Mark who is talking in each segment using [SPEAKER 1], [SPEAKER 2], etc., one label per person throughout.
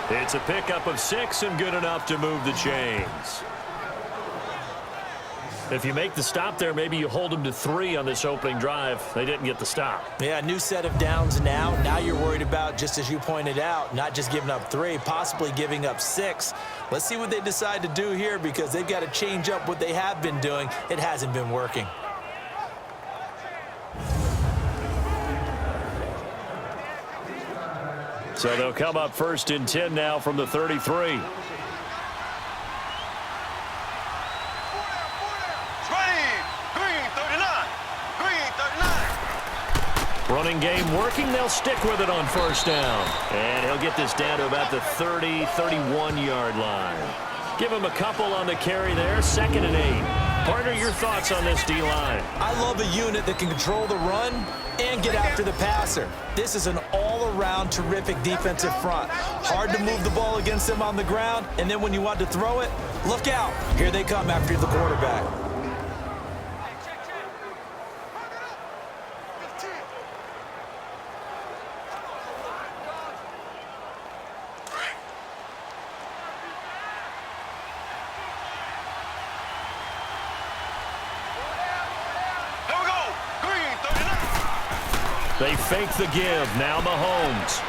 [SPEAKER 1] It's a pickup of 6 and good enough to move the chains. If you make the stop there, maybe you hold them to 3 on this opening drive. They didn't get the stop.
[SPEAKER 2] Yeah, new set of downs now. Now you're worried about, just as you pointed out, not just giving up 3, possibly giving up 6. Let's see what they decide to do here because they've got to change up what they have been doing. It hasn't been working.
[SPEAKER 1] So they'll come up 1st and 10 now from the 33. Running game working. They'll stick with it on 1st down. And he'll get this down to about the 30, 31-yard line. Give him a couple on the carry there. 2nd and 8. Partner, your thoughts on this D-line?
[SPEAKER 2] I love a unit that can control the run and get after the passer. This is an all-around terrific defensive front. Hard to move the ball against them on the ground, and then when you want to throw it, look out. Here they come after the quarterback.
[SPEAKER 1] They fake the give. Now Mahomes.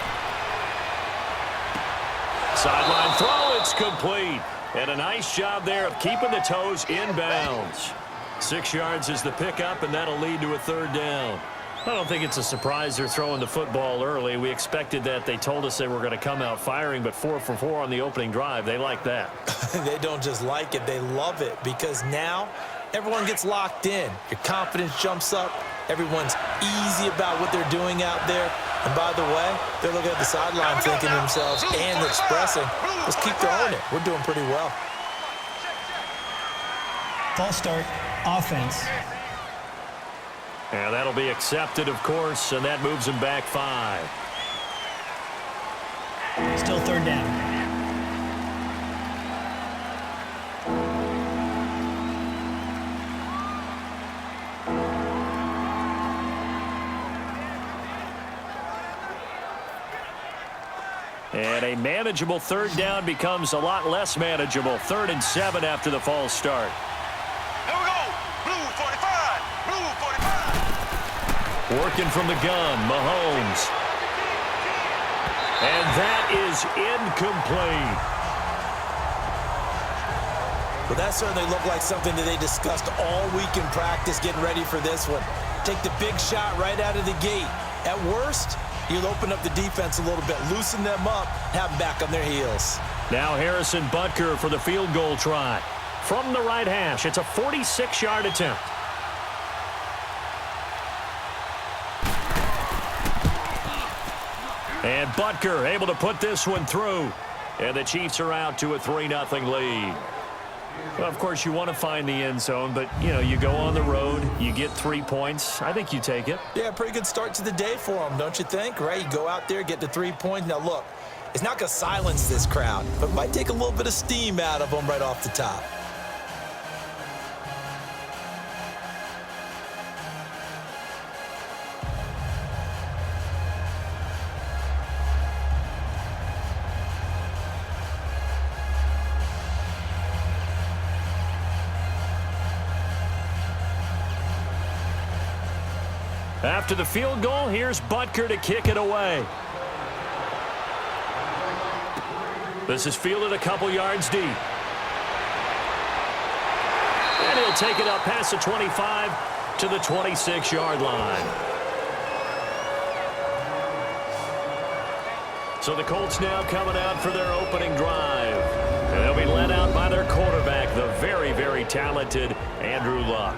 [SPEAKER 1] Sideline throw. It's complete. And a nice job there of keeping the toes in bounds. 6 yards is the pickup, and that'll lead to a 3rd down. I don't think it's a surprise they're throwing the football early. We expected that. They told us they were going to come out firing, but 4 for 4 on the opening drive. They like that.
[SPEAKER 2] They don't just like it. They love it because now everyone gets locked in. Your confidence jumps up. Everyone's easy about what they're doing out there. And by the way, they're looking at the sideline thinking to themselves and expressing, let's keep throwing it. We're doing pretty well.
[SPEAKER 3] False start, offense.
[SPEAKER 1] And that'll be accepted, of course, and that moves him back 5.
[SPEAKER 3] Still 3rd down.
[SPEAKER 1] And a manageable 3rd down becomes a lot less manageable. 3rd and 7 after the false start.
[SPEAKER 4] Here we go. Blue 45. Blue 45.
[SPEAKER 1] Working from the gun, Mahomes. And that is incomplete.
[SPEAKER 2] Well, that certainly looked like something that they discussed all week in practice getting ready for this one. Take the big shot right out of the gate. At worst, you'll open up the defense a little bit, loosen them up, have them back on their heels.
[SPEAKER 1] Now Harrison Butker for the field goal try. From the right hash, it's a 46-yard attempt. And Butker able to put this one through. And the Chiefs are out to a 3-0 lead. Well, of course, you want to find the end zone, but, you know, you go on the road, you get 3 points. I think you take it.
[SPEAKER 2] Yeah, pretty good start to the day for them, don't you think? Right? You go out there, get the 3 points. Now, look, it's not going to silence this crowd, but it might take a little bit of steam out of them right off the top.
[SPEAKER 1] After the field goal, here's Butker to kick it away. This is fielded a couple yards deep. And he'll take it up past the 25 to the 26-yard line. So the Colts now coming out for their opening drive. And they'll be led out by their quarterback, the very, very talented Andrew Luck.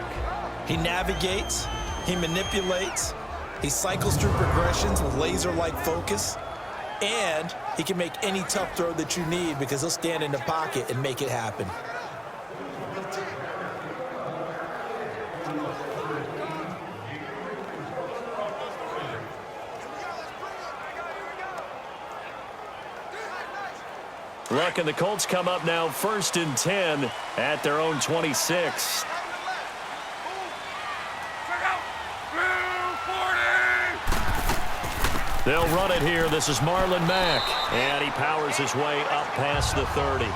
[SPEAKER 2] He navigates. He manipulates, he cycles through progressions with laser-like focus, and he can make any tough throw that you need because he'll stand in the pocket and make it happen.
[SPEAKER 1] Luck and the Colts come up now 1st and 10 at their own 26. They'll run it here. This is Marlon Mack. And he powers his way up past the 30.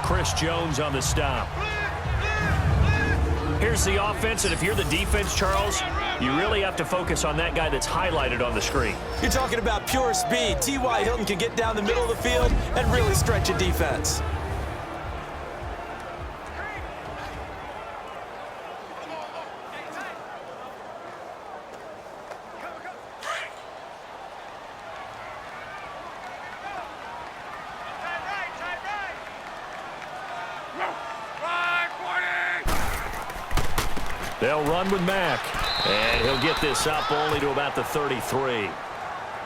[SPEAKER 1] Chris Jones on the stop. Here's the offense, and if you're the defense, Charles, you really have to focus on that guy that's highlighted on the screen.
[SPEAKER 2] You're talking about pure speed. T.Y. Hilton can get down the middle of the field and really stretch a defense.
[SPEAKER 1] They'll run with Mack, and he'll get this up only to about the 33.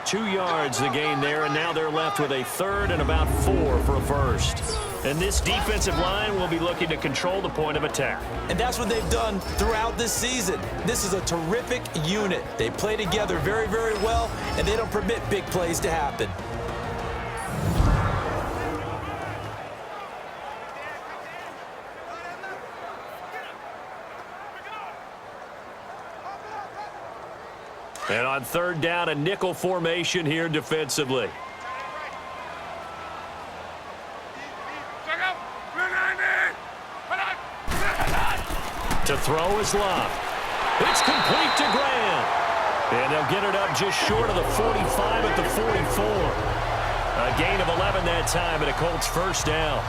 [SPEAKER 1] 2 yards the gain there, and now they're left with a third and about 4 for a first. And this defensive line will be looking to control the point of attack.
[SPEAKER 2] And that's what they've done throughout this season. This is a terrific unit. They play together very, very well, and they don't permit big plays to happen.
[SPEAKER 1] And on third down, a nickel formation here defensively. To throw is Love. It's complete to Graham. And they'll get it up just short of the 45 at the 44. A gain of 11 that time and a Colts first down.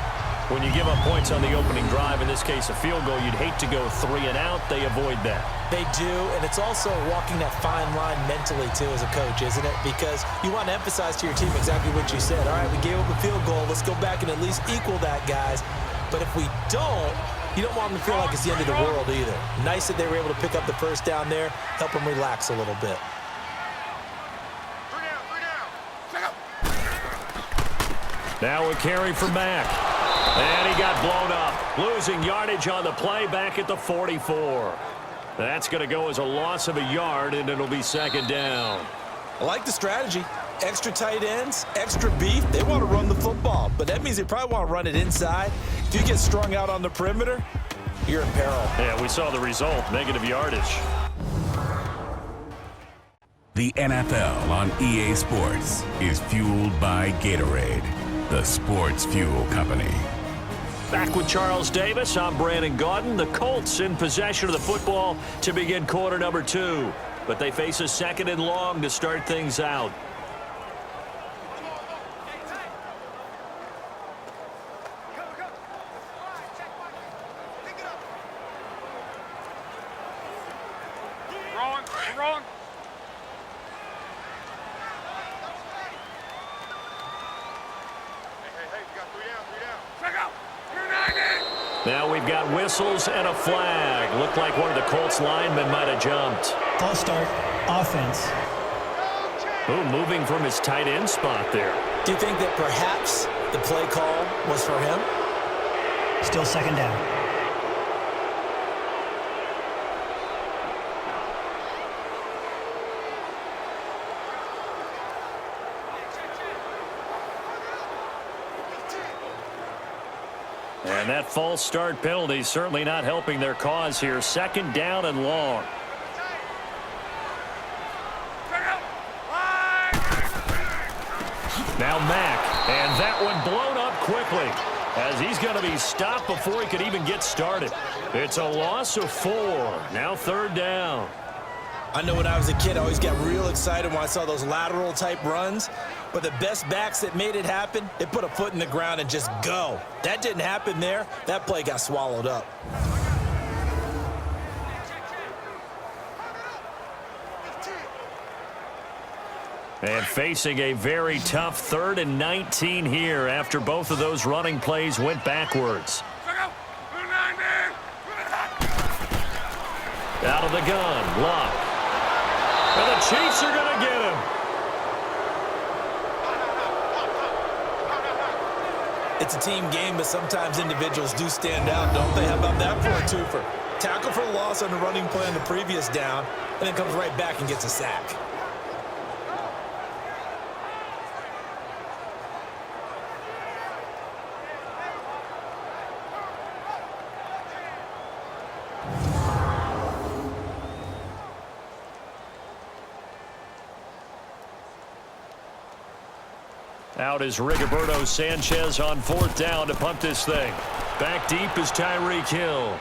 [SPEAKER 1] When you give up points on the opening drive, in this case a field goal, you'd hate to go 3 and out. They avoid that.
[SPEAKER 2] They do, and it's also walking that fine line mentally, too, as a coach, isn't it? Because you want to emphasize to your team exactly what you said. All right, we gave up a field goal. Let's go back and at least equal that, guys. But if we don't, you don't want them to feel like it's the end of the world either. Nice that they were able to pick up the first down there, help them relax a little bit.
[SPEAKER 1] Now a carry for Mack. And he got blown up. Losing yardage on the play back at the 44. That's going to go as a loss of a yard, and it'll be second down.
[SPEAKER 2] I like the strategy. Extra tight ends, extra beef. They want to run the football, but that means they probably want to run it inside. If you get strung out on the perimeter, you're in peril.
[SPEAKER 1] Yeah, we saw the result, negative yardage.
[SPEAKER 5] The NFL on EA Sports is fueled by Gatorade, the sports fuel company.
[SPEAKER 1] Back with Charles Davis, I'm Brandon Gaudin. The Colts in possession of the football to begin quarter number 2. But they face a second and long to start things out.
[SPEAKER 4] Wrong. Hey, you got 3 down. Check out.
[SPEAKER 1] Now we've got whistles and a flag. Looked like one of the Colts linemen might have jumped.
[SPEAKER 3] False start, offense.
[SPEAKER 1] Ooh, moving from his tight end spot there.
[SPEAKER 2] Do you think that perhaps the play call was for him?
[SPEAKER 3] Still second down.
[SPEAKER 1] And that false start penalty certainly not helping their cause here. Second down and long. Now Mack, and that one blown up quickly as he's going to be stopped before he could even get started. It's a loss of 4. Now third down.
[SPEAKER 2] I know when I was a kid, I always got real excited when I saw those lateral type runs. But the best backs that made it happen, they put a foot in the ground and just go. That didn't happen there. That play got swallowed up.
[SPEAKER 1] And facing a very tough 3rd and 19 here after both of those running plays went backwards. Out of the gun, Luck. And the Chiefs are going to get him.
[SPEAKER 2] It's a team game, but sometimes individuals do stand out, don't they? How about that for a twofer? Tackle for a loss on the running play on the previous down, and then comes right back and gets a sack.
[SPEAKER 1] Out is Rigoberto Sanchez on 4th down to punt this thing. Back deep is Tyreek Hill.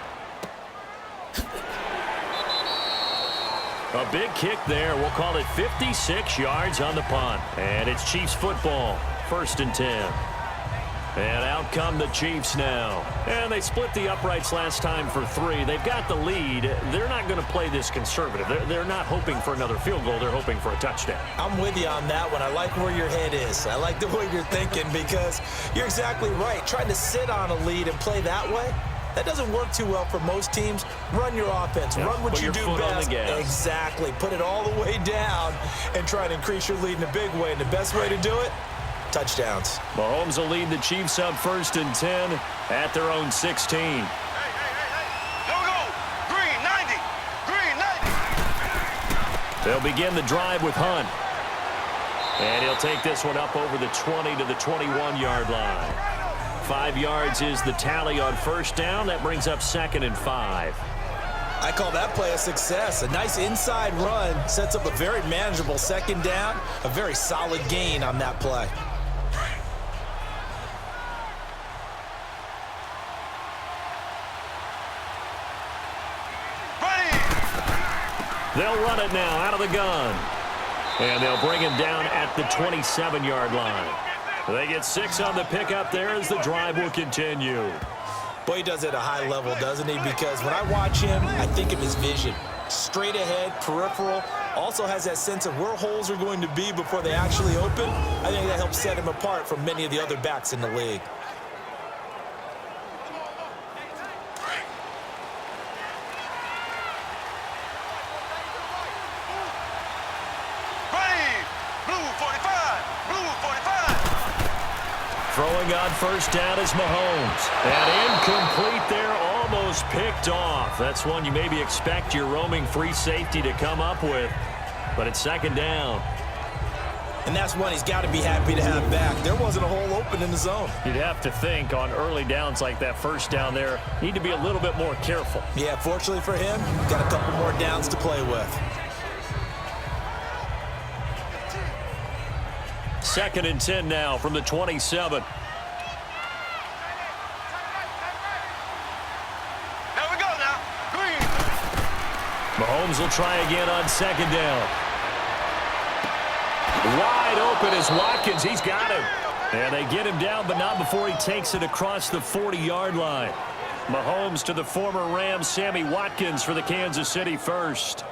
[SPEAKER 1] A big kick there. We'll call it 56 yards on the punt. And it's Chiefs football. 1st and 10. And out come the Chiefs now. And they split the uprights last time for 3. They've got the lead. They're not going to play this conservative. They're not hoping for another field goal. They're hoping for a touchdown.
[SPEAKER 2] I'm with you on that one. I like where your head is. I like the way you're thinking because you're exactly right. Trying to sit on a lead and play that way, that doesn't work too well for most teams. Run your offense.
[SPEAKER 1] Yeah,
[SPEAKER 2] run what you do best. Exactly. Put it all the way down and try to increase your lead in a big way. And the best way to do it, touchdowns.
[SPEAKER 1] Mahomes will lead the Chiefs up 1st and 10 at their own 16.
[SPEAKER 4] Hey. Go. Green, 90. Green, 90.
[SPEAKER 1] They'll begin the drive with Hunt. And he'll take this one up over the 20 to the 21-yard line. 5 yards is the tally on 1st down. That brings up 2nd and 5.
[SPEAKER 2] I call that play a success. A nice inside run sets up a very manageable 2nd down. A very solid gain on that play.
[SPEAKER 1] They'll run it now out of the gun. And they'll bring him down at the 27-yard line. They get 6 on the pickup there as the drive will continue.
[SPEAKER 2] Boy, he does it at a high level, doesn't he? Because when I watch him, I think of his vision. Straight ahead, peripheral. Also has that sense of where holes are going to be before they actually open. I think that helps set him apart from many of the other backs in the league.
[SPEAKER 1] Throwing on 1st down is Mahomes. And incomplete there, almost picked off. That's one you maybe expect your roaming free safety to come up with. But it's 2nd down.
[SPEAKER 2] And that's one he's got to be happy to have back. There wasn't a hole open in the zone.
[SPEAKER 1] You'd have to think on early downs like that 1st down there, need to be a little bit more careful.
[SPEAKER 2] Yeah, fortunately for him, got a couple more downs to play with.
[SPEAKER 1] 2nd and 10 now from the 27.
[SPEAKER 4] There we go now. Green.
[SPEAKER 1] Mahomes will try again on 2nd down. Wide open is Watkins. He's got him. And they get him down, but not before he takes it across the 40-yard line. Mahomes to the former Rams, Sammy Watkins for the Kansas City first.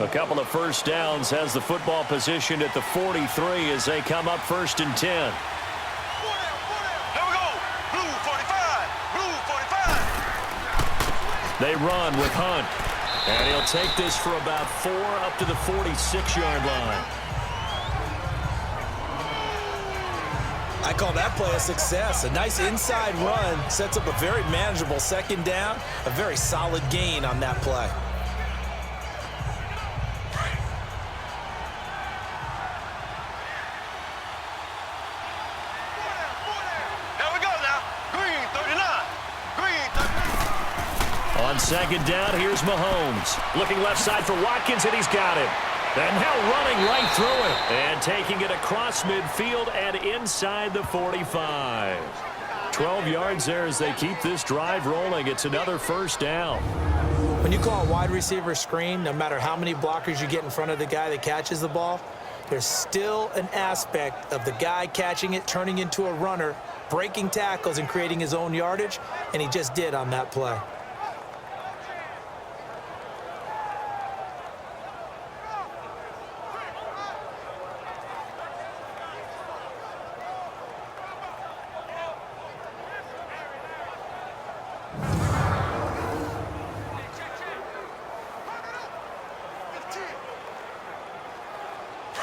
[SPEAKER 1] A couple of 1st downs has the football positioned at the 43 as they come up 1st and 10.
[SPEAKER 4] There we go. Blue 45. Blue 45.
[SPEAKER 1] They run with Hunt. And he'll take this for about 4 up to the 46-yard line.
[SPEAKER 2] I call that play a success. A nice inside run sets up a very manageable 2nd down. A very solid gain on that play.
[SPEAKER 1] On 2nd down, here's Mahomes. Looking left side for Watkins, and he's got him. And now running right through it. And taking it across midfield and inside the 45. 12 yards there as they keep this drive rolling. It's another 1st down.
[SPEAKER 2] When you call a wide receiver screen, no matter how many blockers you get in front of the guy that catches the ball, there's still an aspect of the guy catching it, turning into a runner, breaking tackles and creating his own yardage, and he just did on that play.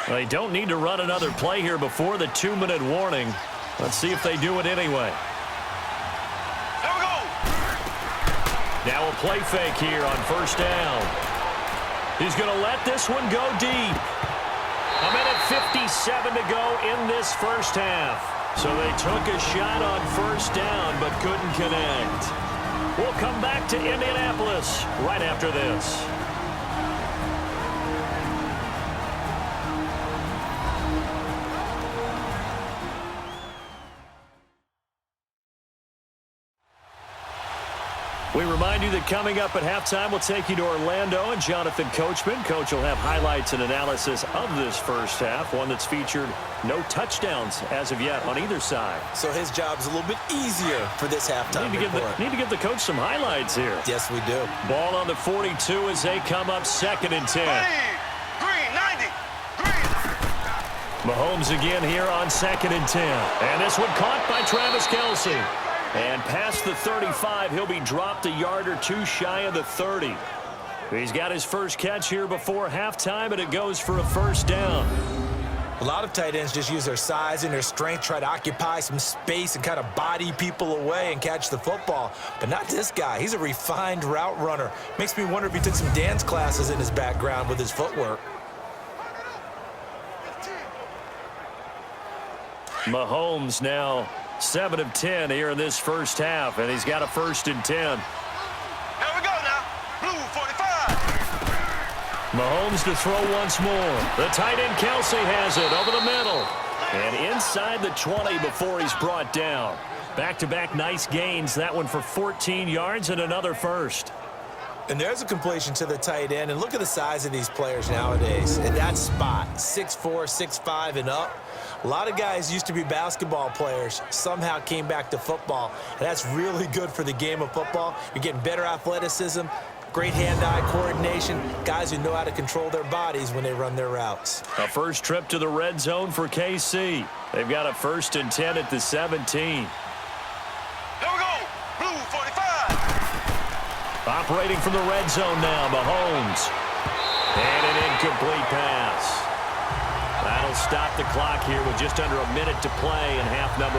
[SPEAKER 1] They don't need to run another play here before the 2-minute warning. Let's see if they do it anyway.
[SPEAKER 4] There we go.
[SPEAKER 1] Now a play fake here on 1st down. He's going to let this one go deep. 1:05 1:57 to go in this first half. So they took a shot on first down but couldn't connect. We'll come back to Indianapolis right after this. We remind you that coming up at halftime, we'll take you to Orlando and Jonathan Coachman. Coach will have highlights and analysis of this first half, one that's featured no touchdowns as of yet on either side.
[SPEAKER 2] So his job's a little bit easier for this halftime report.
[SPEAKER 1] Need to give the coach some highlights here.
[SPEAKER 2] Yes, we do.
[SPEAKER 1] Ball on the 42 as they come up 2nd and 10.
[SPEAKER 4] Green, 90. Green.
[SPEAKER 1] Mahomes again here on 2nd and 10. And this one caught by Travis Kelce. And past the 35, he'll be dropped a yard or two shy of the 30. He's got his first catch here before halftime, and it goes for a first down.
[SPEAKER 2] A lot of tight ends just use their size and their strength, try to occupy some space and kind of body people away and catch the football. But not this guy. He's a refined route runner. Makes me wonder if he took some dance classes in his background with his footwork.
[SPEAKER 1] Mahomes now 7 of 10 here in this first half, and he's got a 1st and 10.
[SPEAKER 4] Here we go now. Blue 45.
[SPEAKER 1] Mahomes to throw once more. The tight end Kelce has it over the middle. And inside the 20 before he's brought down. Back-to-back nice gains. That one for 14 yards and another first.
[SPEAKER 2] And there's a completion to the tight end. And look at the size of these players nowadays. In that spot, 6'4", 6'5", and up. A lot of guys used to be basketball players, somehow came back to football. And that's really good for the game of football. You're getting better athleticism, great hand-eye coordination, guys who know how to control their bodies when they run their routes.
[SPEAKER 1] A first trip to the red zone for KC. They've got a 1st and 10 at the 17.
[SPEAKER 4] Here we go. Blue 45.
[SPEAKER 1] Operating from the red zone now, Mahomes. And an incomplete pass. That'll stop the clock here with just under a minute to play in half number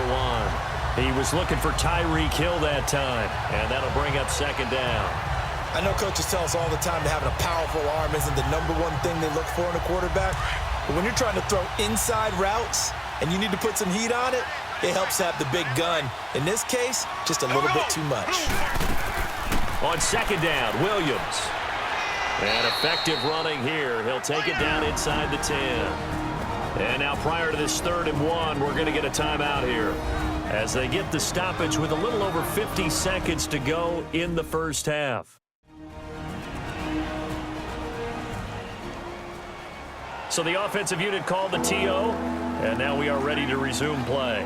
[SPEAKER 1] 1. He was looking for Tyreek Hill that time, and that'll bring up 2nd down.
[SPEAKER 2] I know coaches tell us all the time that having a powerful arm isn't the #1 thing they look for in a quarterback. But when you're trying to throw inside routes and you need to put some heat on it, it helps have the big gun. In this case, just a little bit too much.
[SPEAKER 1] On 2nd down, Williams. And effective running here. He'll take it down inside the 10. And now prior to this 3rd and 1, we're going to get a timeout here as they get the stoppage with a little over 50 seconds to go in the first half. So the offensive unit called the TO, and now we are ready to resume play.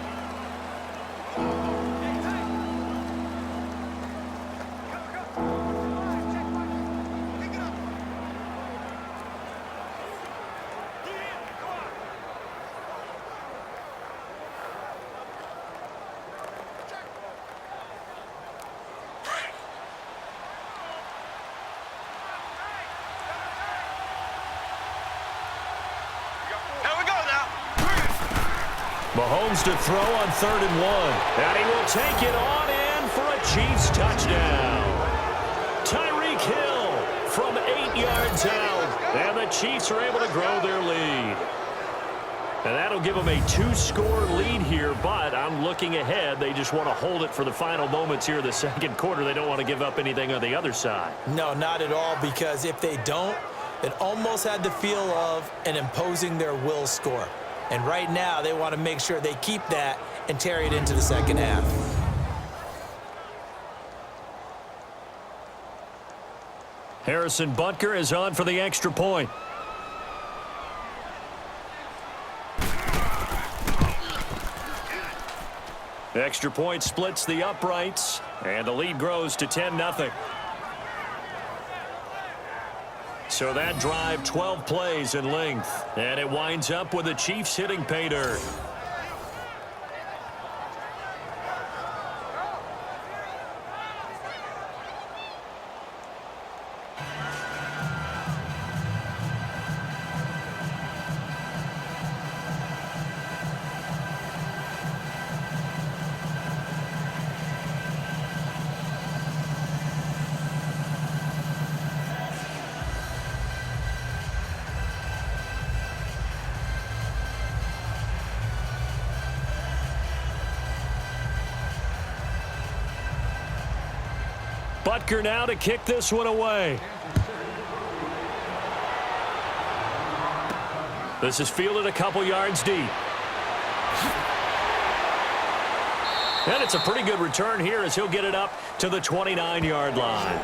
[SPEAKER 1] Mahomes to throw on 3rd and 1. And he will take it on in for a Chiefs touchdown. Tyreek Hill from 8 yards out. And the Chiefs are able to grow their lead. And that'll give them a 2-score lead here, but I'm looking ahead. They just want to hold it for the final moments here of the 2nd quarter. They don't want to give up anything on the other side.
[SPEAKER 2] No, not at all, because if they don't, it almost had the feel of an imposing their will score. And right now, they want to make sure they keep that and carry it into the 2nd half.
[SPEAKER 1] Harrison Butker is on for the extra point. The extra point splits the uprights, and the lead grows to 10-0. So that drive, 12 plays in length, and it winds up with the Chiefs hitting pay dirt. Butker now to kick this one away. This is fielded a couple yards deep. And it's a pretty good return here as he'll get it up to the 29-yard line.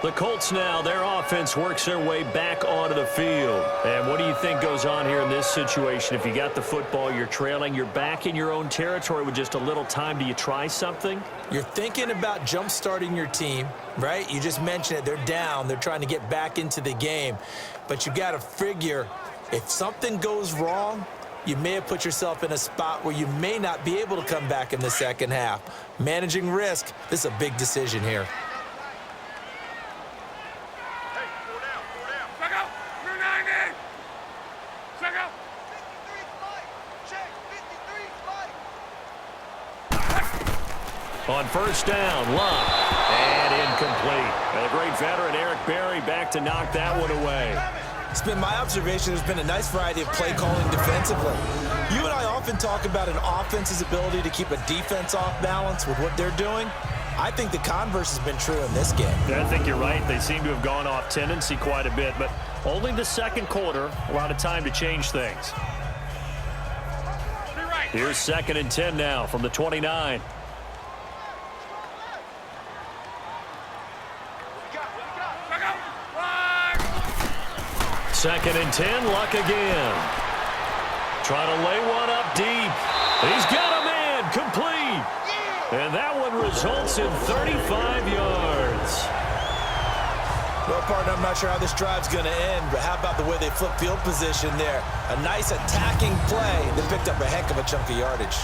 [SPEAKER 1] The Colts now, their offense works their way back onto the field. And what do you think goes on here in this situation? If you got the football, you're trailing, you're back in your own territory with just a little time. Do you try something?
[SPEAKER 2] You're thinking about jump-starting your team, right? You just mentioned it. They're down. They're trying to get back into the game. But you got to figure if something goes wrong, you may have put yourself in a spot where you may not be able to come back in the second half. Managing risk, this is a big decision here.
[SPEAKER 1] On first down, Love, and incomplete. And the great veteran Eric Berry back to knock that one away.
[SPEAKER 2] It's been my observation there's been a nice variety of play calling defensively. You and I often talk about an offense's ability to keep a defense off balance with what they're doing. I think the converse has been true in this game.
[SPEAKER 1] Yeah, I think you're right. They seem to have gone off tendency quite a bit, but only the second quarter, a lot of time to change things. Here's 2nd and 10 now from the 29. Second and 10, Luck again. Trying to lay one up deep. He's got a man, complete. And that one results in 35 yards.
[SPEAKER 2] Well, partner, I'm not sure how this drive's going to end, but how about the way they flip field position there? A nice attacking play that picked up a heck of a chunk of yardage.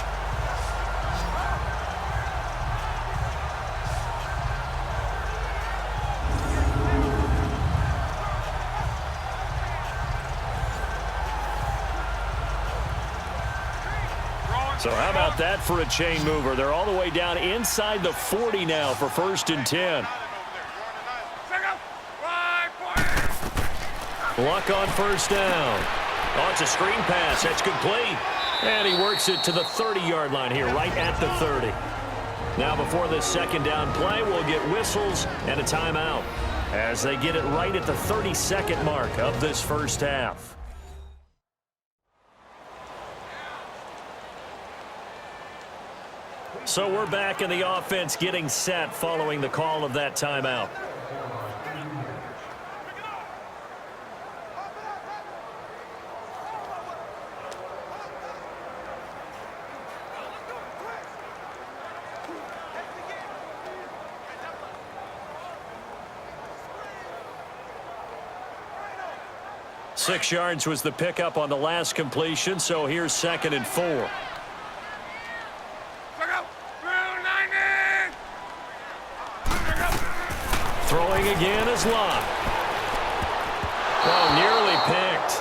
[SPEAKER 1] So how about that for a chain mover? They're all the way down inside the 40 now for 1st and 10. Luck on first down. Oh, it's a screen pass. That's complete. And he works it to the 30-yard line here, right at the 30. Now before this second down play, we'll get whistles and a timeout as they get it right at the 32nd mark of this first half. So we're back in the offense getting set following the call of that timeout. Six yards was the pickup on the last completion, so here's 2nd and 4. Throwing again is Love. Oh, nearly picked.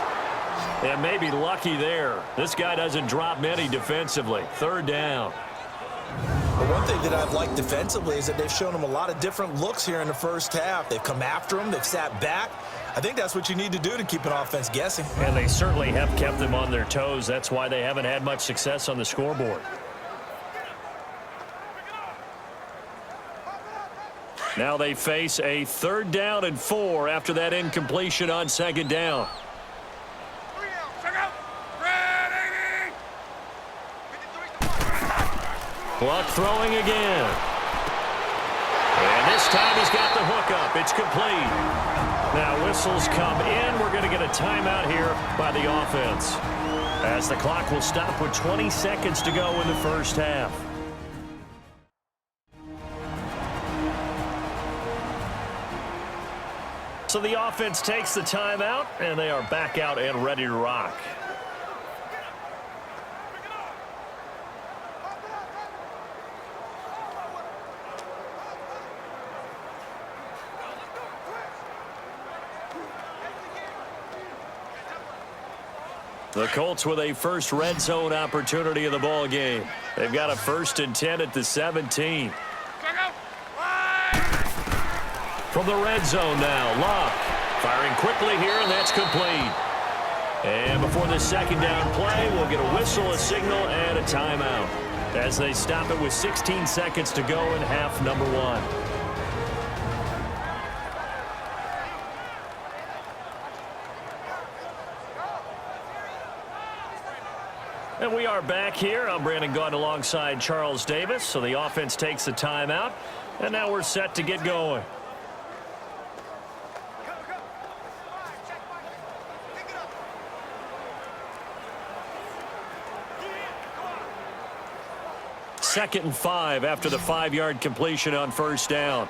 [SPEAKER 1] And maybe lucky there. This guy doesn't drop many defensively. 3rd down.
[SPEAKER 2] But one thing that I've liked defensively is that they've shown him a lot of different looks here in the first half. They've come after him. They've sat back. I think that's what you need to do to keep an offense guessing.
[SPEAKER 1] And they certainly have kept them on their toes. That's why they haven't had much success on the scoreboard. Now they face a 3rd down and 4 after that incompletion on 2nd down. Luck throwing again. And this time he's got the hook up. It's complete. Now whistles come in. We're going to get a timeout here by the offense, as the clock will stop with 20 seconds to go in the first half. So the offense takes the timeout, and they are back out and ready to rock. The Colts with a first red zone opportunity of the ball game. They've got a 1st and 10 at the 17. From the red zone now, Love firing quickly here, and that's complete. And before the second down play, we'll get a whistle, a signal, and a timeout. as they stop it with 16 seconds to go in half number one. And we are back here. I'm Brandon Gaudin alongside Charles Davis. So the offense takes a timeout, and now we're set to get going. Second and 5 after the 5-yard completion on first down.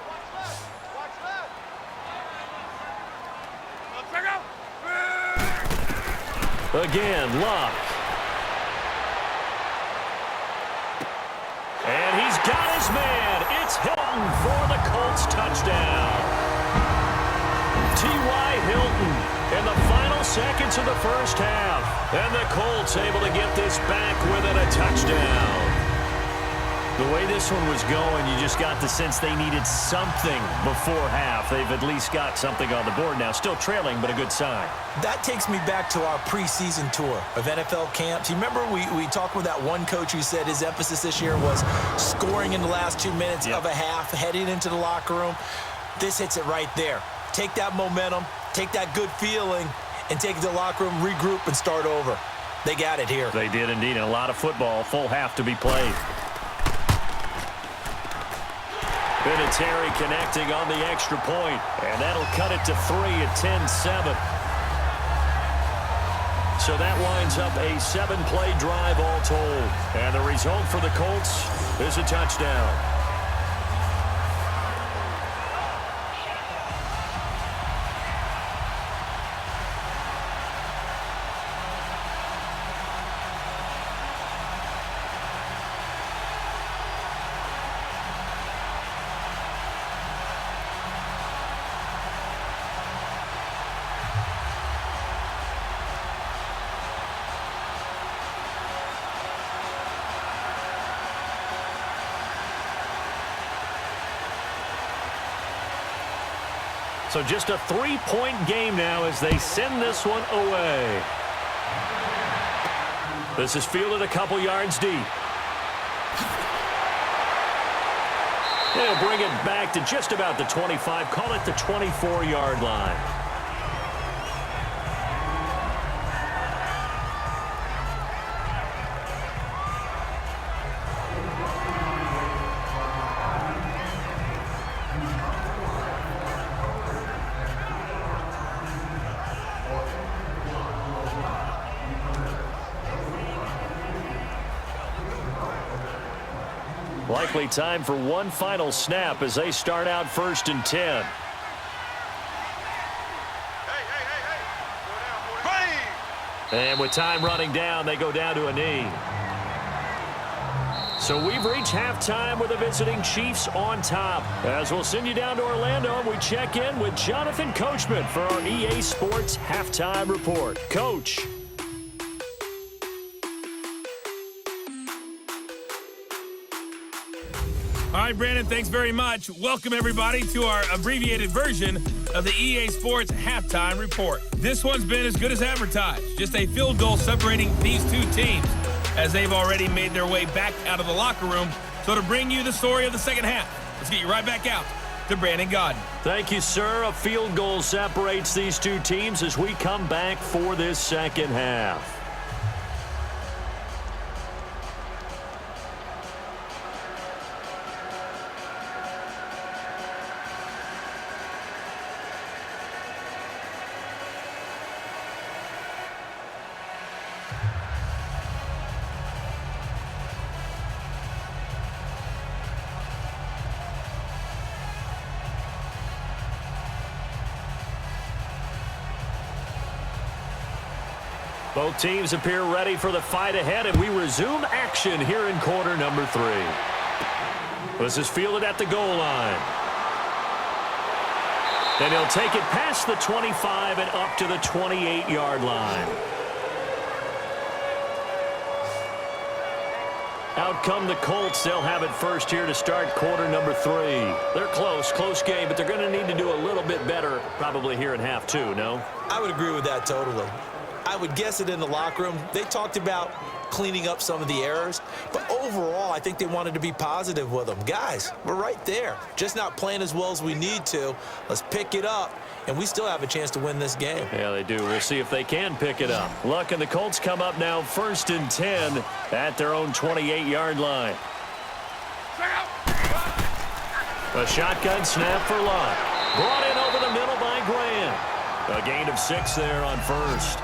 [SPEAKER 1] Again, Luck. And he's got his man. It's Hilton for the Colts touchdown. T.Y. Hilton in the final seconds of the first half. And the Colts able to get this back within a touchdown. The way this one was going, you just got the sense they needed something before half. They've at least got something on the board now. Still trailing, but a good sign.
[SPEAKER 2] That takes me back to our preseason tour of NFL camps. You remember we talked with that one coach who said his emphasis this year was scoring in the last 2 minutes of a half, heading into the locker room. This hits it right there. Take that momentum, take that good feeling, and take it to the locker room, regroup, and start over. They got it here.
[SPEAKER 1] They did indeed. And a lot of football, full half to be played. Vinatieri connecting on the extra point, and that'll cut it to 3 at 10-7. So that winds up a 7-play drive all told. And the result for the Colts is a touchdown. So just a 3-point game now as they send this one away. This is fielded a couple yards deep. They'll bring it back to just about the 25. Call it the 24-yard line. Likely time for one final snap as they start out 1st and 10. And with time running down, they go down to a knee. So we've reached halftime with the visiting Chiefs on top. As we'll send you down to Orlando, and we check in with Jonathan Coachman for our EA Sports Halftime Report. Coach.
[SPEAKER 6] All right, Brandon, thanks very much. Welcome, everybody, to our abbreviated version of the EA Sports Halftime Report. This one's been as good as advertised. Just a field goal separating these two teams as they've already made their way back out of the locker room. So to bring you the story of the second half, let's get you right back out to Brandon Gaudin.
[SPEAKER 1] Thank you, sir. A field goal separates these two teams as we come back for this second half. Both teams appear ready for the fight ahead, and we resume action here in quarter number 3. This is fielded at the goal line. And he'll take it past the 25 and up to the 28-yard line. Out come the Colts. They'll have it first here to start quarter number 3. They're close game, but they're going to need to do a little bit better probably here in half 2, no?
[SPEAKER 2] I would agree with that totally. I would guess it in the locker room. They talked about cleaning up some of the errors, but overall, I think they wanted to be positive with them. Guys, we're right there. Just not playing as well as we need to. Let's pick it up, and we still have a chance to win this game.
[SPEAKER 1] Yeah, they do. We'll see if they can pick it up. Luck and the Colts come up now 1st and 10 at their own 28-yard line. A shotgun snap for Luck. Brought in over the middle by Graham. A gain of 6 there on first.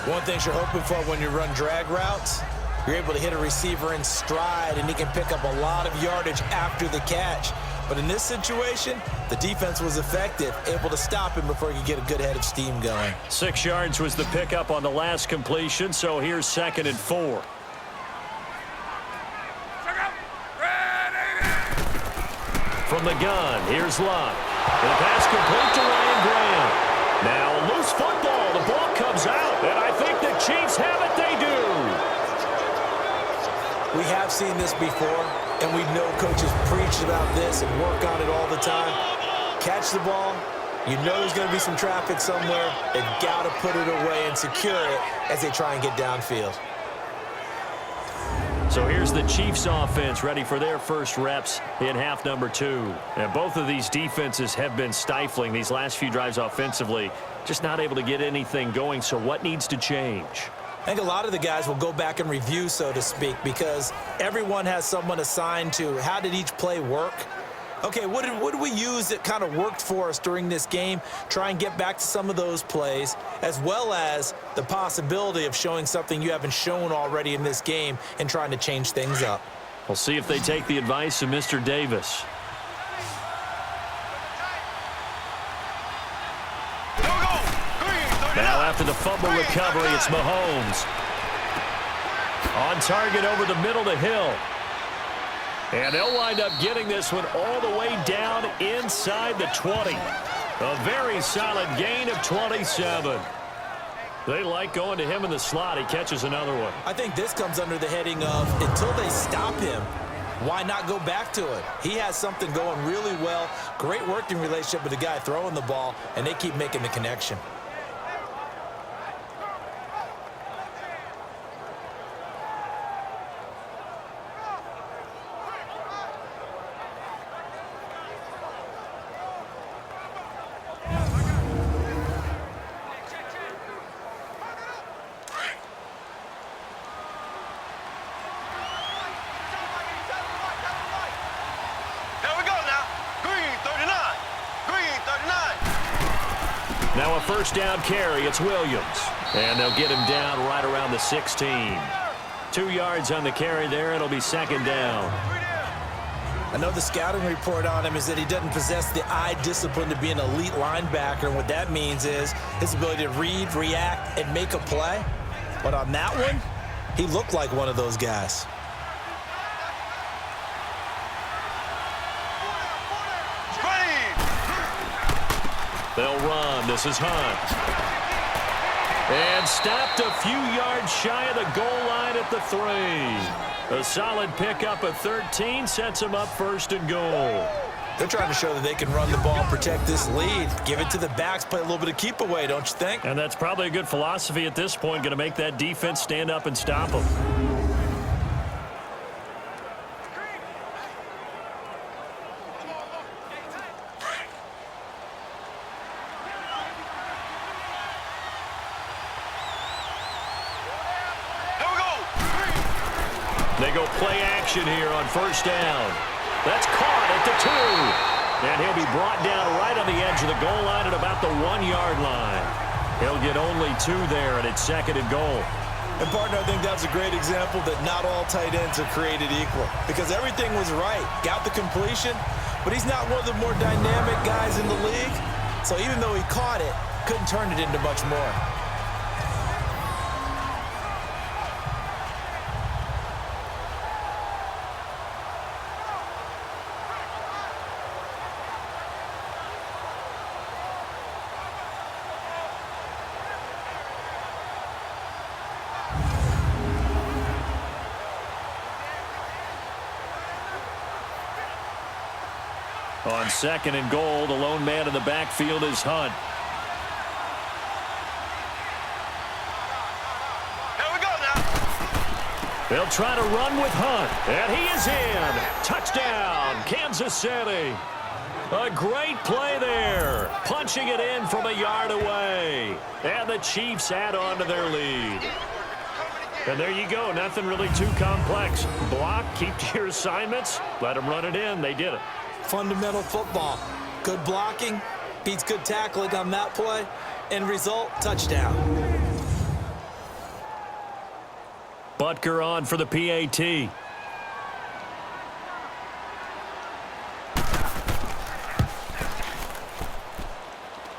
[SPEAKER 2] One thing you're hoping for when you run drag routes, you're able to hit a receiver in stride, and he can pick up a lot of yardage after the catch. But in this situation, the defense was effective, able to stop him before he could get a good head of steam going.
[SPEAKER 1] 6 yards was the pickup on the last completion, so here's 2nd and 4. From the gun, here's Luck. And a pass complete to Ryan Graham. Now a loose football. The ball comes out, and I think the Chiefs have it. They do.
[SPEAKER 2] We have seen this before, and we know coaches preach about this and work on it all the time. Catch the ball. You know there's going to be some traffic somewhere. They've got to put it away and secure it as they try and get downfield.
[SPEAKER 1] So here's the Chiefs offense ready for their first reps in half number 2. And both of these defenses have been stifling these last few drives offensively, just not able to get anything going. So what needs to change?
[SPEAKER 2] I think a lot of the guys will go back and review, so to speak, because everyone has someone assigned to how did each play work. Okay, what did we use that kind of worked for us during this game? Try and get back to some of those plays, as well as the possibility of showing something you haven't shown already in this game and trying to change things up.
[SPEAKER 1] We'll see if they take the advice of Mr. Davis. Now after the fumble recovery, it's Mahomes. On target over the middle to Hill. And they'll wind up getting this one all the way down inside the 20. A very solid gain of 27. They like going to him in the slot. He catches another one.
[SPEAKER 2] I think this comes under the heading of until they stop him, why not go back to it? He has something going really well. Great working relationship with the guy throwing the ball, and they keep making the connection.
[SPEAKER 1] Now a first down carry. It's Williams. And they'll get him down right around the 16. 2 yards on the carry there. It'll be 2nd down.
[SPEAKER 2] I know the scouting report on him is that he doesn't possess the eye discipline to be an elite linebacker. And what that means is his ability to read, react, and make a play. But on that one, he looked like one of those guys.
[SPEAKER 1] They'll run. This is Hunt. And stopped a few yards shy of the goal line at the 3. A solid pickup of 13 sets them up 1st and goal.
[SPEAKER 2] They're trying to show that they can run the ball and protect this lead. Give it to the backs, play a little bit of keep away, don't you think?
[SPEAKER 1] And that's probably a good philosophy at this point. Going to make that defense stand up and stop them. They go play action here on 1st down. That's caught at the 2. And he'll be brought down right on the edge of the goal line at about the 1-yard line. He'll get only 2 there, and it's 2nd and goal.
[SPEAKER 2] And, partner, I think that's a great example that not all tight ends are created equal. Because everything was right. Got the completion, but he's not one of the more dynamic guys in the league. So even though he caught it, couldn't turn it into much more.
[SPEAKER 1] On 2nd and goal, the lone man in the backfield is Hunt. They'll try to run with Hunt, and he is in. Touchdown, Kansas City. A great play there, punching it in from a yard away. And the Chiefs add on to their lead. And there you go, nothing really too complex. Block, keep to your assignments, let them run it in. They did it.
[SPEAKER 2] Fundamental football. Good blocking beats good tackling on that play. End result, touchdown.
[SPEAKER 1] Butker on for the PAT.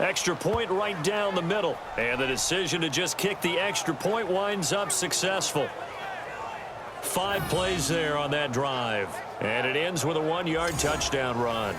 [SPEAKER 1] Extra point right down the middle. And the decision to just kick the extra point winds up successful. 5 plays there on that drive. And it ends with a 1-yard touchdown run.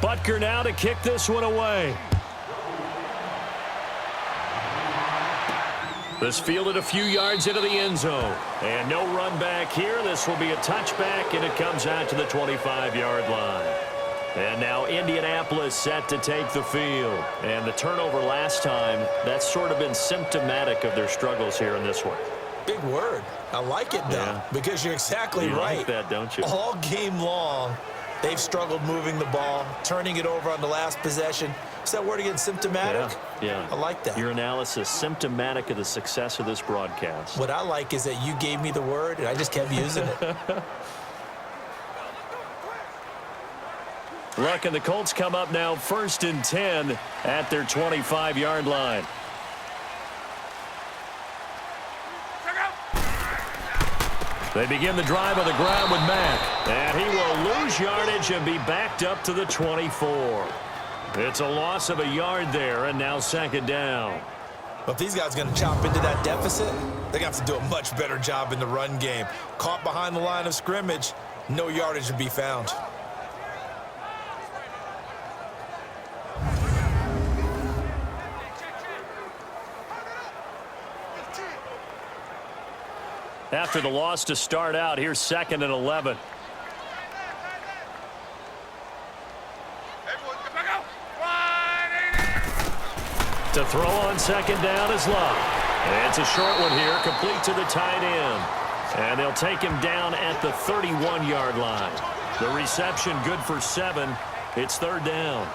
[SPEAKER 1] Butker now to kick this one away. This fielded a few yards into the end zone. And no run back here. This will be a touchback, and it comes out to the 25-yard line. And now Indianapolis set to take the field. And the turnover last time, that's sort of been symptomatic of their struggles here in this one.
[SPEAKER 2] Big word. I like it, though, because you're exactly right.
[SPEAKER 1] You like that, don't you?
[SPEAKER 2] All game long, they've struggled moving the ball, turning it over on the last possession. Is that word again, symptomatic?
[SPEAKER 1] Yeah.
[SPEAKER 2] I like that.
[SPEAKER 1] Your analysis, symptomatic of the success of this broadcast.
[SPEAKER 2] What I like is that you gave me the word, and I just kept using it.
[SPEAKER 1] Look, and the Colts come up now 1st and 10 at their 25-yard line. They begin the drive on the ground with Mack. And he will lose yardage and be backed up to the 24. It's a loss of a yard there, and now 2nd down.
[SPEAKER 2] But if these guys are going to chop into that deficit, they're going to have to do a much better job in the run game. Caught behind the line of scrimmage, no yardage to be found.
[SPEAKER 1] After the loss to start out, here's 2nd and 11. To throw on 2nd down is Love. And it's a short one here, complete to the tight end. And they'll take him down at the 31-yard line. The reception good for 7. It's 3rd down.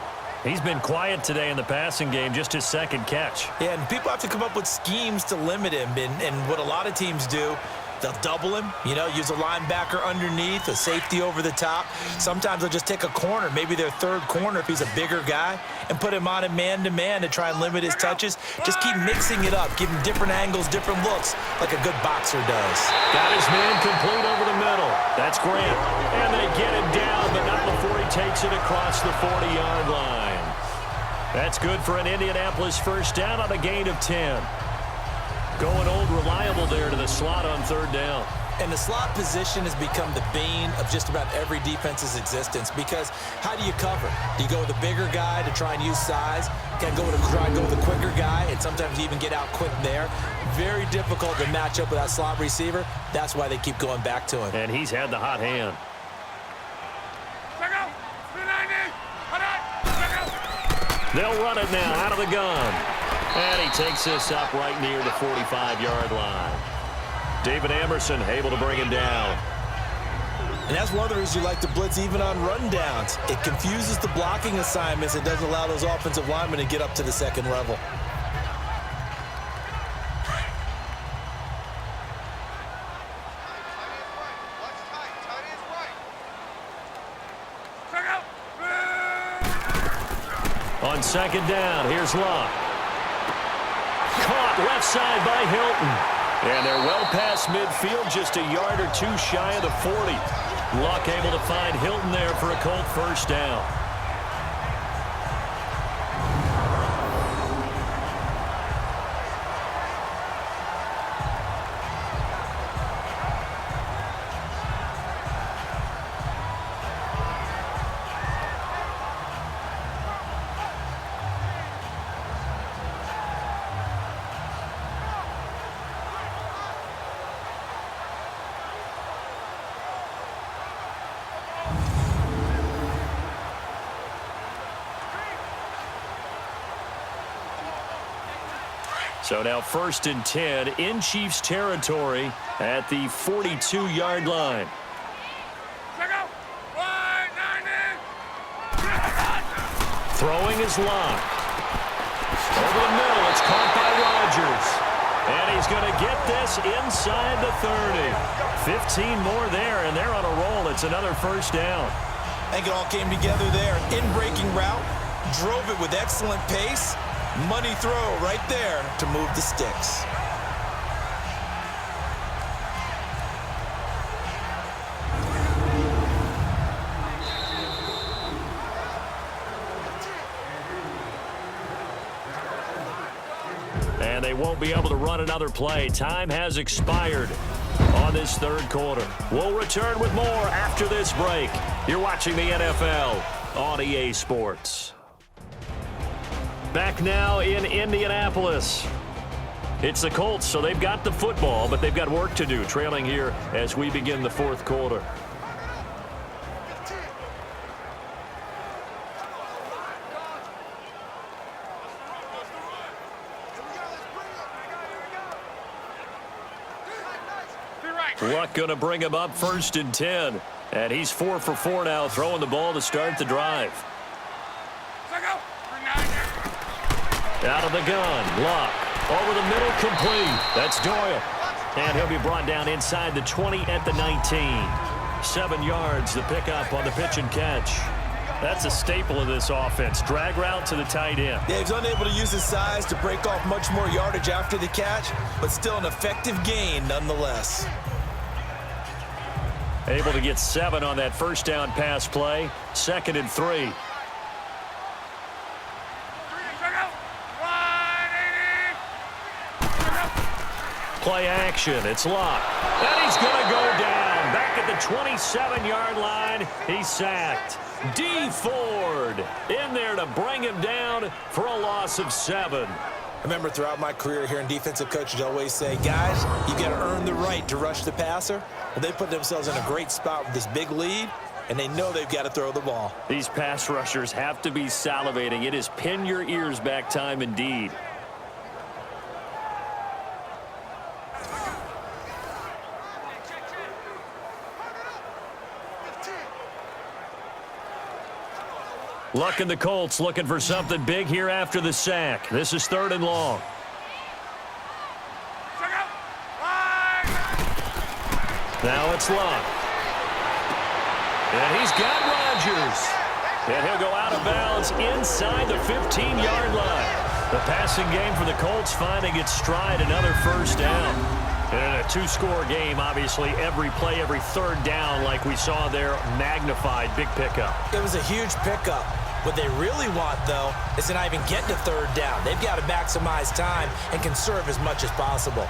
[SPEAKER 1] He's been quiet today in the passing game, just his 2nd catch.
[SPEAKER 2] Yeah, and people have to come up with schemes to limit him. And what a lot of teams do, they'll double him, use a linebacker underneath, a safety over the top. Sometimes they'll just take a corner, maybe their 3rd corner if he's a bigger guy, and put him on a man-to-man to try and limit his touches. Just keep mixing it up, give him different angles, different looks, like a good boxer does.
[SPEAKER 1] Got his man complete over the middle. That's Grant. And they get him down, but not before he takes it across the 40-yard line. That's good for an Indianapolis 1st down on a gain of 10. Going old reliable there to the slot on 3rd down.
[SPEAKER 2] And the slot position has become the bane of just about every defense's existence, because how do you cover? Do you go with a bigger guy to try and use size? Can go with try and go with a quicker guy, and sometimes you even get out quick there. Very difficult to match up with that slot receiver. That's why they keep going back to him.
[SPEAKER 1] And he's had the hot hand. They'll run it now out of the gun. And he takes this up right near the 45-yard line. David Emerson able to bring him down.
[SPEAKER 2] And that's one of the reasons you like to blitz even on rundowns. It confuses the blocking assignments. It doesn't allow those offensive linemen to get up to the 2nd level.
[SPEAKER 1] On 2nd down, here's Love. Caught left side by Hilton. And they're well past midfield, just a yard or 2 shy of the 40. Luck able to find Hilton there for a Colt 1st down. So now 1st and 10 in Chiefs territory at the 42-yard line. Throwing is Locke. Over the middle, it's caught by Rodgers. And he's going to get this inside the 30. 15 more there, and they're on a roll. It's another first down.
[SPEAKER 2] I think it all came together there. In-breaking route, drove it with excellent pace. Money throw right there to move the sticks.
[SPEAKER 1] And they won't be able to run another play. Time has expired on this third quarter. We'll return with more after this break. You're watching the NFL on EA Sports. Back now in Indianapolis. It's the Colts, so they've got the football, but they've got work to do, trailing here as we begin the fourth quarter. Luck going to bring him up 1st and 10. And he's 4 for 4 now, throwing the ball to start the drive. Out of the gun, Luck. Over the middle, complete. That's Doyle. And he'll be brought down inside the 20 at the 19. 7 yards, the pickup on the pitch and catch. That's a staple of this offense. Drag route to the tight end.
[SPEAKER 2] Yeah, he's unable to use his size to break off much more yardage after the catch, but still an effective gain nonetheless.
[SPEAKER 1] Able to get 7 on that first down pass play. 2nd and 3. Play action. It's Locke. And he's going to go down. Back at the 27-yard line. He's sacked. D. Ford in there to bring him down for a loss of 7.
[SPEAKER 2] I remember throughout my career hearing defensive coaches always say, guys, you got to earn the right to rush the passer. Well, they put themselves in a great spot with this big lead, and they know they've got to throw the ball.
[SPEAKER 1] These pass rushers have to be salivating. It is pin your ears back time indeed. Luck and the Colts looking for something big here after the sack. This is 3rd and long. Now it's Luck. And he's got Rodgers. And he'll go out of bounds inside the 15-yard line. The passing game for the Colts finding its stride, another first down. And in a 2-score game, obviously, every play, every 3rd down, like we saw there, magnified, big pickup.
[SPEAKER 2] It was a huge pickup. What they really want, though, is to not even get to 3rd down. They've got to maximize time and conserve as much as possible.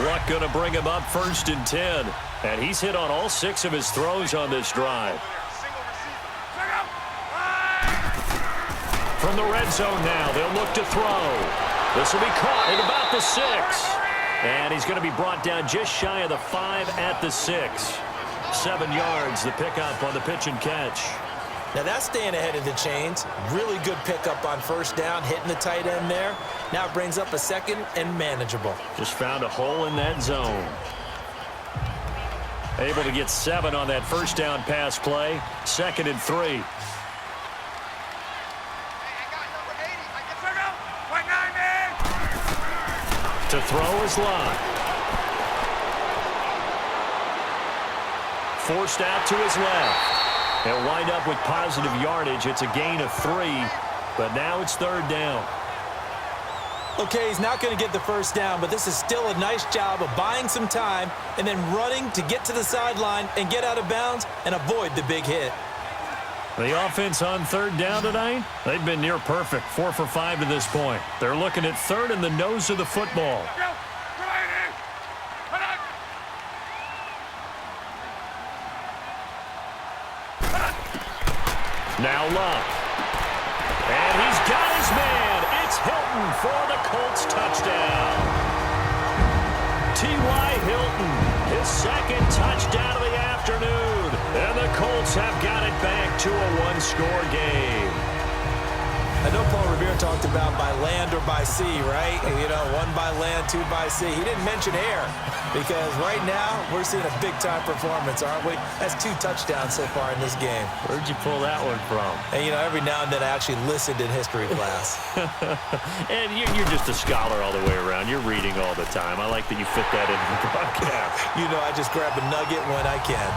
[SPEAKER 1] Luck going to bring him up 1st and 10. And he's hit on all 6 of his throws on this drive. From the red zone now, they'll look to throw. This will be caught at about the 6. And he's going to be brought down just shy of the 5 at the 6. 7 yards, the pickup on the pitch and catch.
[SPEAKER 2] Now that's staying ahead of the chains. Really good pickup on 1st down, hitting the tight end there. Now it brings up a 2nd and manageable.
[SPEAKER 1] Just found a hole in that zone. Able to get 7 on that 1st down pass play. 2nd and 3. To throw is Locke. Forced out to his left. He'll wind up with positive yardage. It's a gain of 3, but now it's 3rd down.
[SPEAKER 2] Okay, he's not going to get the 1st down, but this is still a nice job of buying some time and then running to get to the sideline and get out of bounds and avoid the big hit.
[SPEAKER 1] The offense on 3rd down tonight, they've been near perfect, 4 for 5 to this point. They're looking at 3rd and the nose of the football. Now Luck. And he's got his man. It's Hilton for the Colts touchdown. T.Y. Hilton, his 2nd touchdown of the afternoon. And the Colts have got it back to a 1-score game.
[SPEAKER 2] I know Paul Revere talked about by land or by sea, right? You know, one by land, two by sea. He didn't mention air because right now we're seeing a big-time performance, aren't we? That's 2 touchdowns so far in this game.
[SPEAKER 1] Where'd you pull that one from?
[SPEAKER 2] And, you know, every now and then I actually listened in history class.
[SPEAKER 1] And you're just a scholar all the way around. You're reading all the time. I like that you fit that into the broadcast.
[SPEAKER 2] You know, I just grab a nugget when I can.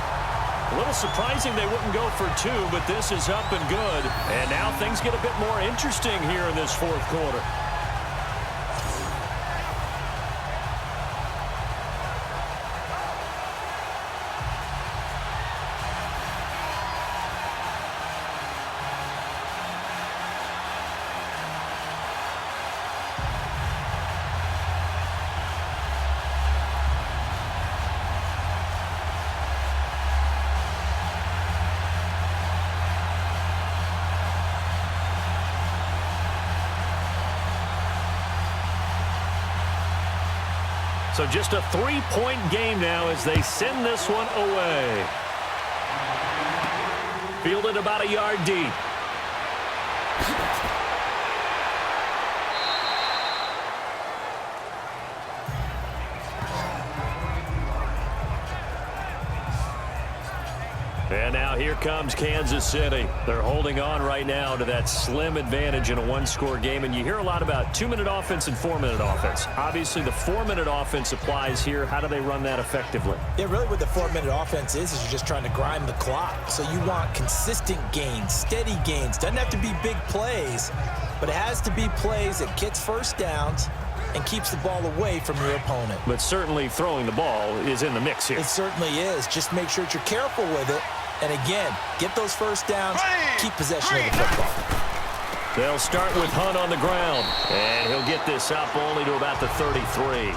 [SPEAKER 1] A little surprising they wouldn't go for 2, but this is up and good. And now things get a bit more interesting here in this fourth quarter. So just a 3-point game now as they send this one away. Fielded about a yard deep. And now here comes Kansas City. They're holding on right now to that slim advantage in a 1-score game. And you hear a lot about 2-minute offense and 4-minute offense. Obviously, the 4-minute offense applies here. How do they run that effectively?
[SPEAKER 2] Yeah, really what the 4-minute offense is you're just trying to grind the clock. So you want consistent gains, steady gains. Doesn't have to be big plays, but it has to be plays that gets first downs and keeps the ball away from your opponent.
[SPEAKER 1] But certainly throwing the ball is in the mix here.
[SPEAKER 2] It certainly is. Just make sure that you're careful with it. And again, get those first downs, keep possession of the football.
[SPEAKER 1] They'll start with Hunt on the ground, and he'll get this up only to about the 33.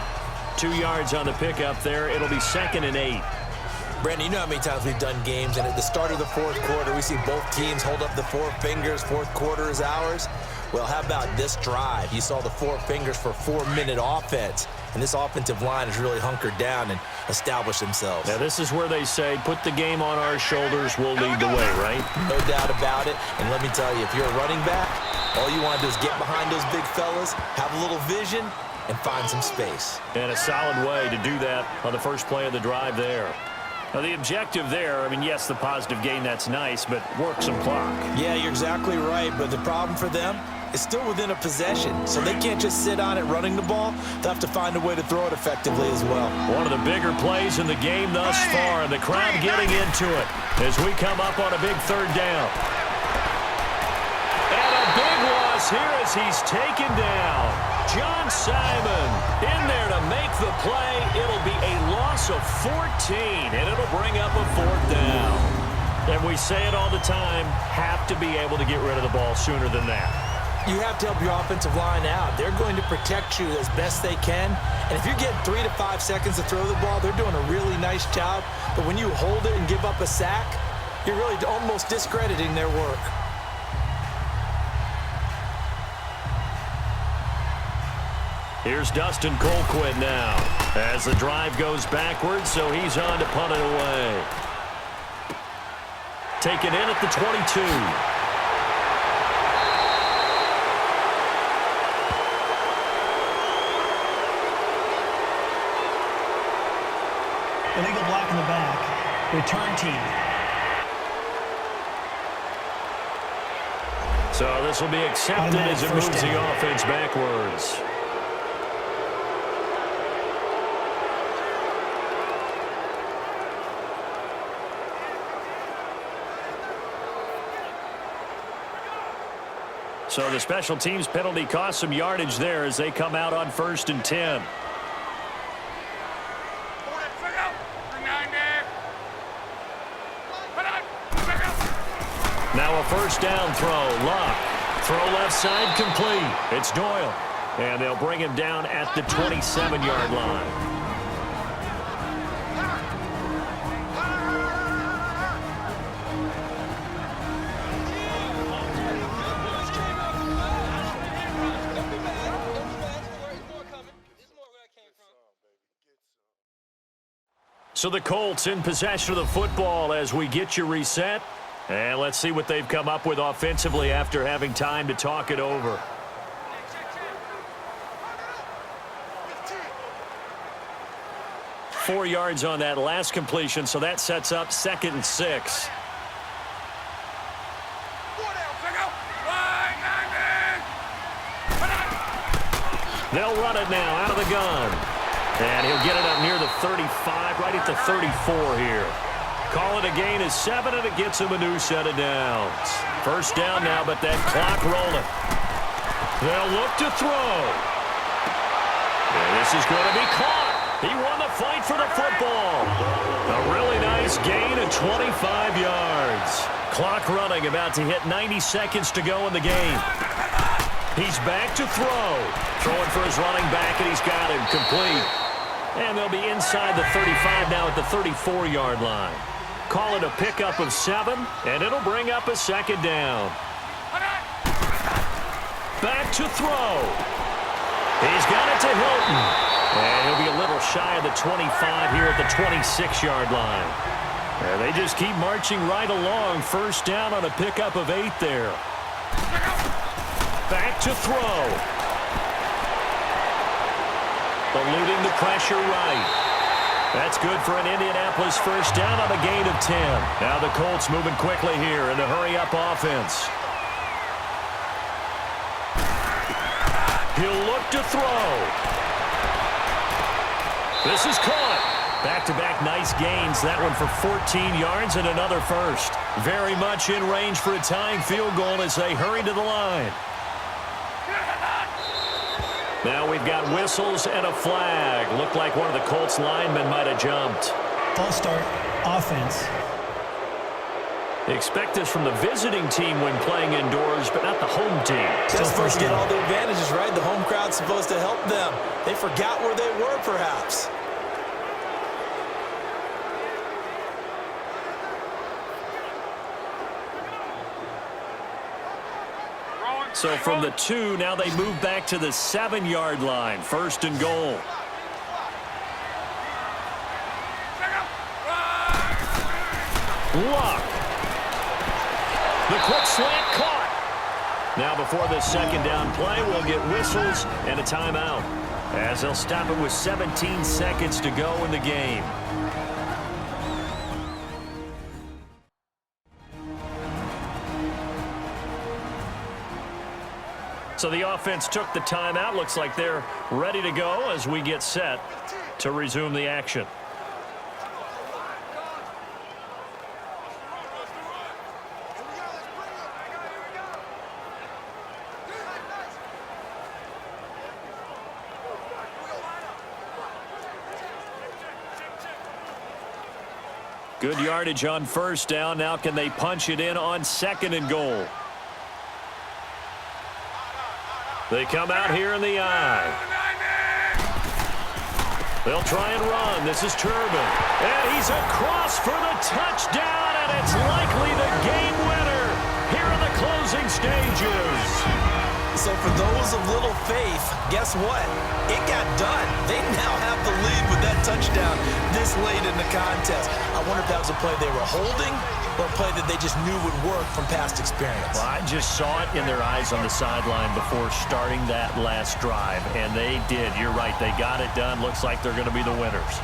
[SPEAKER 1] 2 yards on the pickup there. It'll be 2nd and 8.
[SPEAKER 2] Brandon, you know how many times we've done games, and at the start of the fourth quarter, we see both teams hold up the 4 fingers, fourth quarter is ours. Well, how about this drive? You saw the 4 fingers for 4-minute offense, and this offensive line has really hunkered down and established themselves.
[SPEAKER 1] Now, this is where they say, put the game on our shoulders, we'll lead the way, right?
[SPEAKER 2] No doubt about it, and let me tell you, if you're a running back, all you want to do is get behind those big fellas, have a little vision, and find some space.
[SPEAKER 1] And a solid way to do that on the first play of the drive there. Now, the objective there, I mean, yes, the positive gain, that's nice, but work some clock.
[SPEAKER 2] Yeah, you're exactly right, but the problem for them is still within a possession, so they can't just sit on it running the ball. They'll have to find a way to throw it effectively as well.
[SPEAKER 1] One of the bigger plays in the game thus far, and the crowd getting into it as we come up on a big 3rd down. And a big loss here as he's taken down. John Simon in there to make the play. It'll be a loss of 14, and it'll bring up a 4th down. And we say it all the time, have to be able to get rid of the ball sooner than that.
[SPEAKER 2] You have to help your offensive line out. They're going to protect you as best they can. And if you're getting 3 to 5 seconds to throw the ball, they're doing a really nice job. But when you hold it and give up a sack, you're really almost discrediting their work.
[SPEAKER 1] Here's Dustin Colquitt now as the drive goes backwards, so he's on to punt it away. Taken in at the 22.
[SPEAKER 3] Illegal block in the back. Return team.
[SPEAKER 1] So this will be accepted as it moves the offense backwards. So the special teams penalty cost some yardage there as they come out on 1st and 10. Now a 1st down throw. Luck. Throw left side complete. It's Doyle. And they'll bring him down at the 27-yard line. So the Colts in possession of the football as we get you reset. And let's see what they've come up with offensively after having time to talk it over. Four yards on that last completion, so that sets up 2nd and 6. They'll run it now out of the gun. And he'll get it up near the 35, right at the 34 here. Call it a gain of 7, and it gets him a new set of downs. First down now, but that clock rolling. They'll look to throw. And this is going to be caught. He won the fight for the football. A really nice gain of 25 yards. Clock running, about to hit 90 seconds to go in the game. He's back to throw. Throwing for his running back, and he's got him complete. And they'll be inside the 35 now at the 34-yard line. Call it a pickup of 7, and it'll bring up a 2nd down. Back to throw. He's got it to Hilton. And he'll be a little shy of the 25 here at the 26-yard line. And they just keep marching right along. First down on a pickup of 8 there. Back to throw. Eluding the pressure right. That's good for an Indianapolis first down on a gain of 10. Now the Colts moving quickly here in the hurry-up offense. He'll look to throw. This is caught. Back-to-back nice gains. That one for 14 yards and another first. Very much in range for a tying field goal as they hurry to the line. Now we've got whistles and a flag. Looked like one of the Colts linemen might have jumped.
[SPEAKER 3] False start, offense.
[SPEAKER 1] Expect this from the visiting team when playing indoors, but not the home team.
[SPEAKER 2] They're supposed to get all the advantages, right? The home crowd's supposed to help them. They forgot where they were, perhaps.
[SPEAKER 1] So from the 2, now they move back to the 7-yard line. First and goal. Luck. The quick slant caught. Now before this 2nd down play, we'll get whistles and a timeout, as they'll stop it with 17 seconds to go in the game. So the offense took the timeout. Looks like they're ready to go as we get set to resume the action. Good yardage on first down. Now can they punch it in on 2nd and goal? They come out here in the eye. They'll try and run. This is Turbin. And he's across for the touchdown, and it's likely the game winner here in the closing stages.
[SPEAKER 2] So for those of little faith, guess what? It got done. They now have the lead with that touchdown this late in the contest. I wonder if that was a play they were holding or a play that they just knew would work from past experience.
[SPEAKER 1] Well, I just saw it in their eyes on the sideline before starting that last drive, and they did. You're right. They got it done. Looks like they're going to be the winners.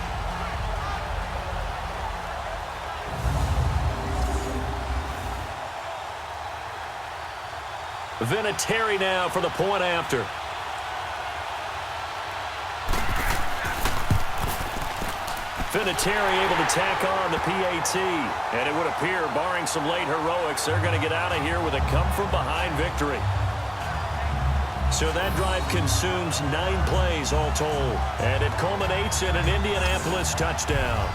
[SPEAKER 1] Vinatieri now for the point after. Vinatieri able to tack on the PAT. And it would appear, barring some late heroics, they're going to get out of here with a come-from-behind victory. So that drive consumes 9 plays all told. And it culminates in an Indianapolis touchdown.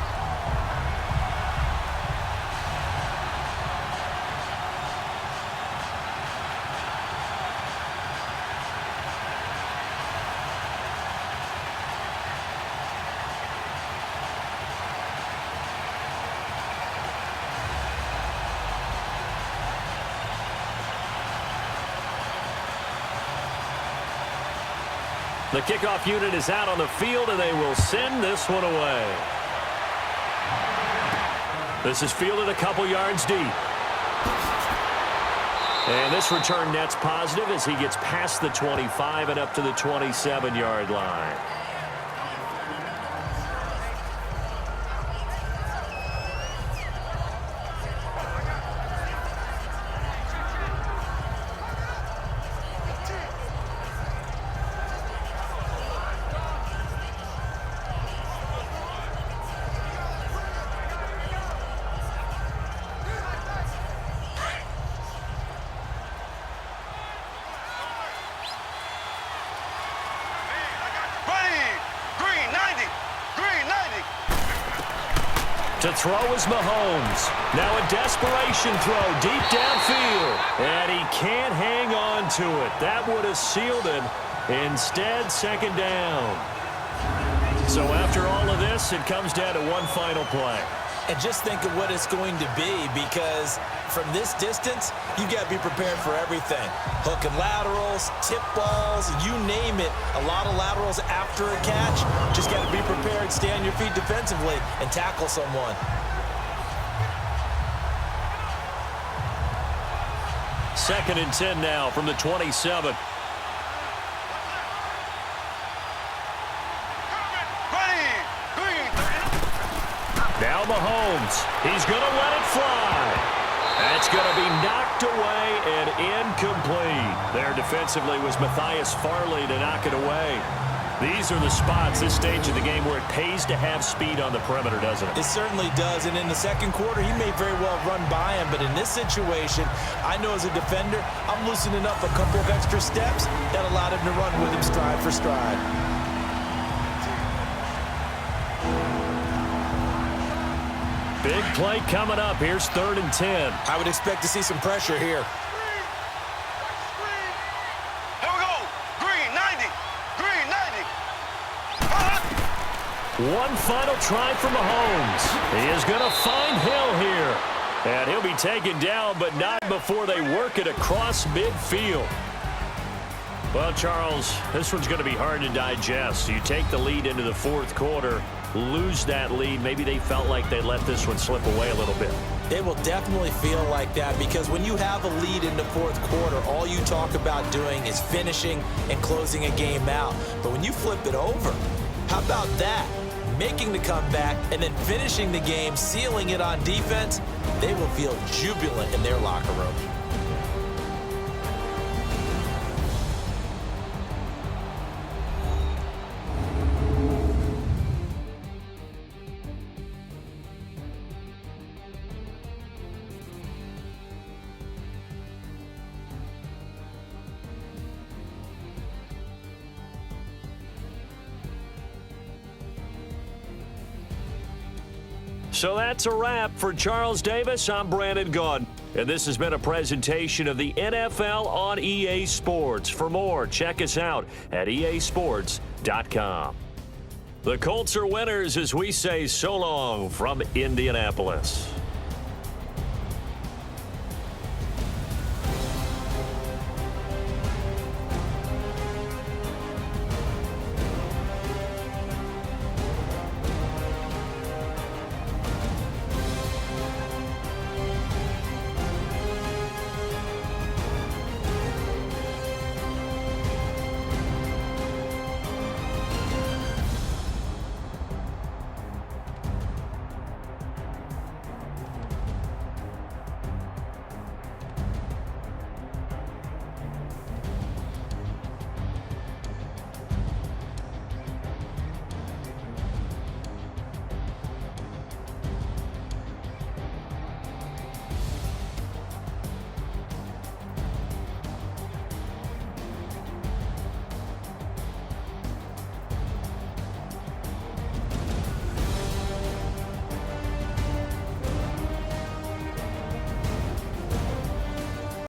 [SPEAKER 1] The kickoff unit is out on the field, and they will send this one away. This is fielded a couple yards deep. And this return net's positive as he gets past the 25 and up to the 27-yard line. To throw is Mahomes. Now a desperation throw deep downfield. And he can't hang on to it. That would have sealed it. Instead, second down. So after all of this, it comes down to one final play.
[SPEAKER 2] And just think of what it's going to be, because from this distance, you've got to be prepared for everything. Hook and laterals, tip balls, you name it. A lot of laterals after a catch. Just got to be prepared, stay on your feet defensively, and tackle someone.
[SPEAKER 1] Second and 10 now from the 27. Now Mahomes. He's going to let it fly. That's going to be knocked away and incomplete. There defensively was Matthias Farley to knock it away. These are the spots, this stage of the game, where it pays to have speed on the perimeter, doesn't it?
[SPEAKER 2] It certainly does, and in the second quarter, he may very well run by him, but in this situation, I know as a defender, I'm loosening up a couple of extra steps that allowed him to run with him stride for stride.
[SPEAKER 1] Big play coming up. Here's 3rd and 10.
[SPEAKER 2] I would expect to see some pressure here.
[SPEAKER 4] Here we go. Green 90. Green 90.
[SPEAKER 1] One final try for Mahomes. He is going to find Hill here. And he'll be taken down, but not before they work it across midfield. Well, Charles, this one's going to be hard to digest. You take the lead into the fourth quarter, lose that lead. Maybe they felt like they let this one slip away a little bit.
[SPEAKER 2] It will definitely feel like that, because when you have a lead in the fourth quarter, all you talk about doing is finishing and closing a game out. But when you flip it over, how about that? Making the comeback and then finishing the game, sealing it on defense, they will feel jubilant in their locker room.
[SPEAKER 1] So that's a wrap for Charles Davis. I'm Brandon Gaudin, and this has been a presentation of the NFL on EA Sports. For more, check us out at easports.com. The Colts are winners as we say so long from Indianapolis.